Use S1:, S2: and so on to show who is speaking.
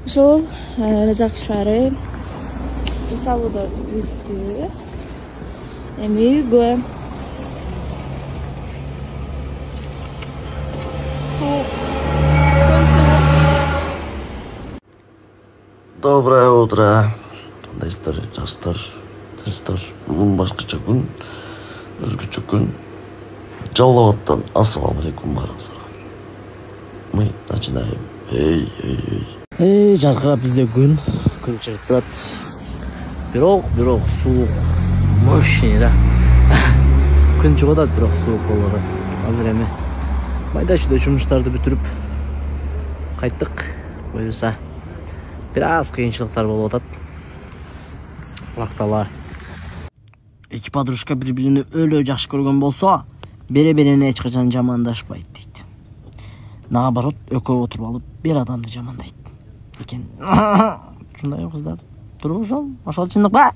S1: Ошол Разак шаары салуда бүттү. Эми үйгө.
S2: Доброе утро. Кандайсыздар, жаштар, тынчтар. Бүгүн башкача күн, өзгөчө күн. Жалал Абадтан ассаламу алейкум баарыңыздарга. Мы начинаем. Эй, жаркырап бизде күн чыгып турат. Бирок суук. Мощный да. Күн чыгып атат, бирок суук болуп атат. Азыр эми майда-чүйдө жумуштарды бүтүрүп кайттык. Буюрса бир аз кыйынчылыктар болуп атат. Бактала. Эки подружка бири-биrini өлө жакшы көргөн болсо, бири-бирине эч качан жамандашпайт дейт. Наоборот, экөө отуруп алып бир адамды жамандайт экен. Ушундай кыздар. Турмушум, ошол чындык ба?